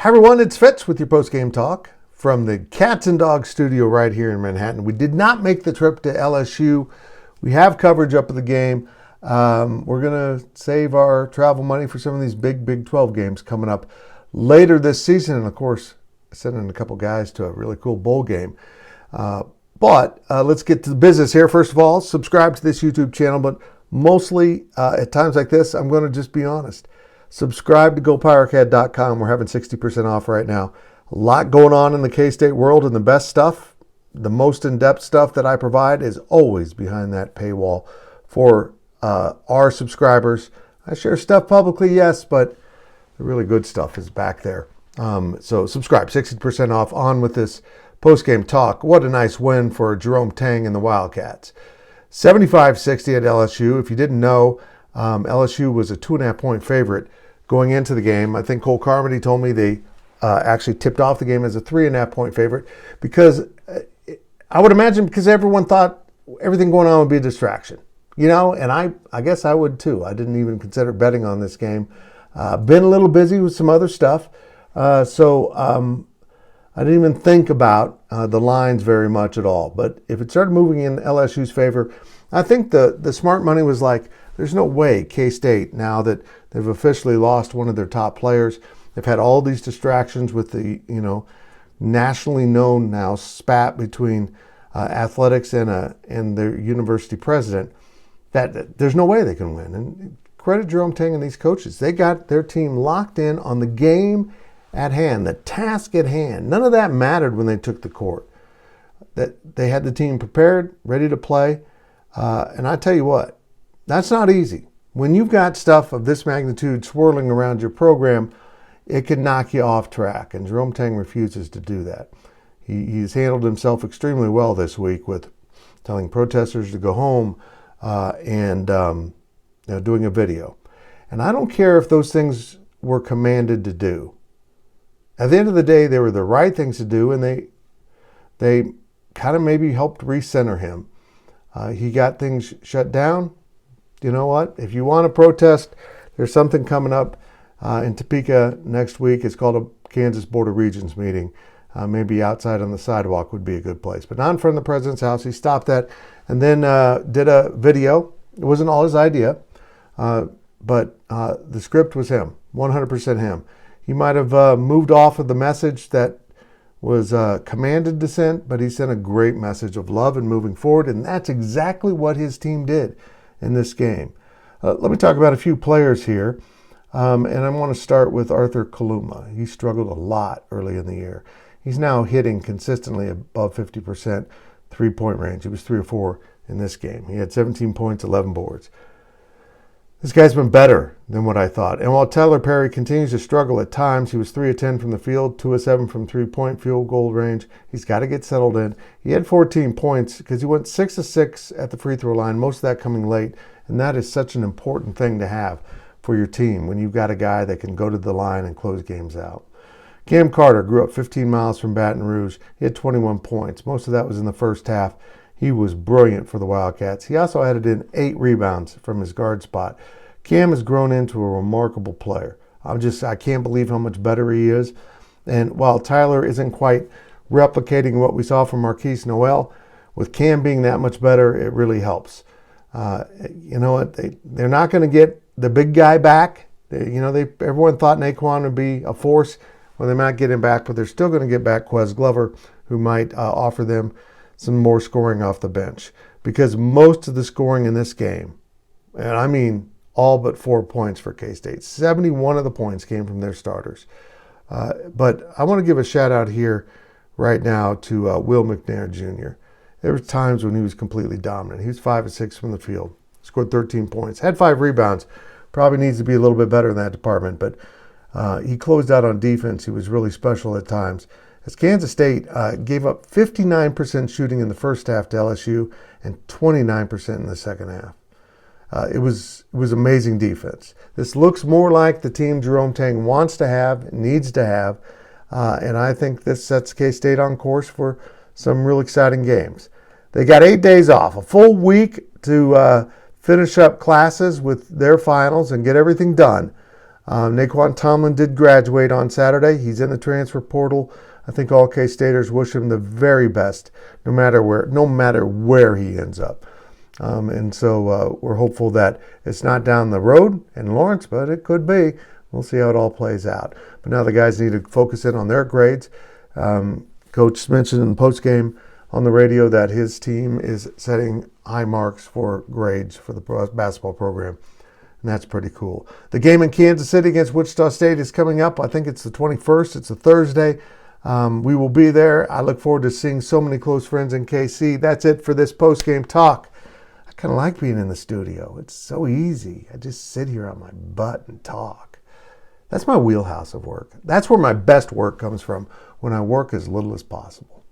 Hi everyone, it's Fitz with your postgame talk from the Cats and Dogs studio right here in Manhattan. We did not make the trip to LSU. We have coverage up of the game. We're going to save our travel money for some of these big Big 12 games coming up later this season. And of course, sending a couple guys to a really cool bowl game. But let's get to the business here. First of all, subscribe to this YouTube channel, but mostly at times like this, I'm going to just be honest. Subscribe to GoPowercat.com. We're having 60% off right now. A lot going on in the K-State world, and the best stuff, the most in-depth stuff that I provide is always behind that paywall for our subscribers. I share stuff publicly, yes, but the really good stuff is back there. So subscribe, 60% off. On with this post-game talk. What a nice win for Jerome Tang and the Wildcats. 75-60 at LSU. If you didn't know, LSU was a 2.5-point favorite going into the game. I think Cole Carmody told me they actually tipped off the game as a 3.5-point favorite because I would imagine because everyone thought everything going on would be a distraction, you know, and I guess I would too. I didn't even consider betting on this game. Been a little busy with some other stuff, so I didn't even think about the lines very much at all. But if it started moving in LSU's favor, I think the smart money was like, there's no way K-State, now that they've officially lost one of their top players, they've had all these distractions with the, nationally known now spat between athletics and their university president, that there's no way they can win. And credit Jerome Tang and these coaches. They got their team locked in on the game at hand, the task at hand. None of that mattered when they took the court. That they had the team prepared, ready to play. And I tell you what, that's not easy. When you've got stuff of this magnitude swirling around your program, it can knock you off track. And Jerome Tang refuses to do that. He's handled himself extremely well this week with telling protesters to go home and doing a video. And I don't care if those things were commanded to do. At the end of the day, they were the right things to do, and they kind of maybe helped recenter him. He got things shut down. You know what? If you want to protest, there's something coming up in Topeka next week. It's called a Kansas Board of Regents meeting. Maybe outside on the sidewalk would be a good place. But not in front of the president's house. He stopped that and then did a video. It wasn't all his idea, but the script was him, 100% him. He might have moved off of the message that was commanded dissent, but he sent a great message of love and moving forward, and that's exactly what his team did in this game. Let me talk about a few players here, and I want to start with Arthur Kaluma. He struggled a lot early in the year. He's now hitting consistently above 50% three-point range. He was 3 or 4 in this game. He had 17 points, 11 boards. This guy's been better than what I thought. And while Tyler Perry continues to struggle at times, he was 3 of 10 from the field, 2 of 7 from three-point field goal range. He's got to get settled in. He had 14 points because he went 6 of 6 at the free throw line, most of that coming late. And that is such an important thing to have for your team when you've got a guy that can go to the line and close games out. Cam Carter grew up 15 miles from Baton Rouge. He had 21 points. Most of that was in the first half. He was brilliant for the Wildcats. He also added in 8 rebounds from his guard spot. Cam has grown into a remarkable player. I can't believe how much better he is. And while Tyler isn't quite replicating what we saw from Marquise Noel, with Cam being that much better, it really helps. You know what? They're not going to get the big guy back. Everyone thought Naquan would be a force. Well, they might get him back, but they're still going to get back Quez Glover, who might offer them some more scoring off the bench. Because most of the scoring in this game, and I mean all but 4 points for K-State, 71 of the points came from their starters. But I want to give a shout out here right now to Will McNair Jr. There were times when he was completely dominant. He was 5 of 6 from the field, scored 13 points, had 5 rebounds. Probably needs to be a little bit better in that department, but he closed out on defense. He was really special at times. As Kansas State gave up 59% shooting in the first half to LSU and 29% in the second half. It was amazing defense. This looks more like the team Jerome Tang wants to have, needs to have, and I think this sets K-State on course for some real exciting games. They got 8 days off, a full week to finish up classes with their finals and get everything done. Nan Tomlin did graduate on Saturday. He's in the transfer portal. I think all K-Staters wish him the very best, no matter where he ends up. And so we're hopeful that it's not down the road in Lawrence, but it could be. We'll see how it all plays out. But now the guys need to focus in on their grades. Coach mentioned in the postgame on the radio that his team is setting high marks for grades for the basketball program. And that's pretty cool. The game in Kansas City against Wichita State is coming up. I think it's the 21st. It's a Thursday. We will be there. I look forward to seeing so many close friends in KC. That's it for this post-game talk. I kind of like being in the studio. It's so easy. I just sit here on my butt and talk. That's my wheelhouse of work. That's where my best work comes from, when I work as little as possible.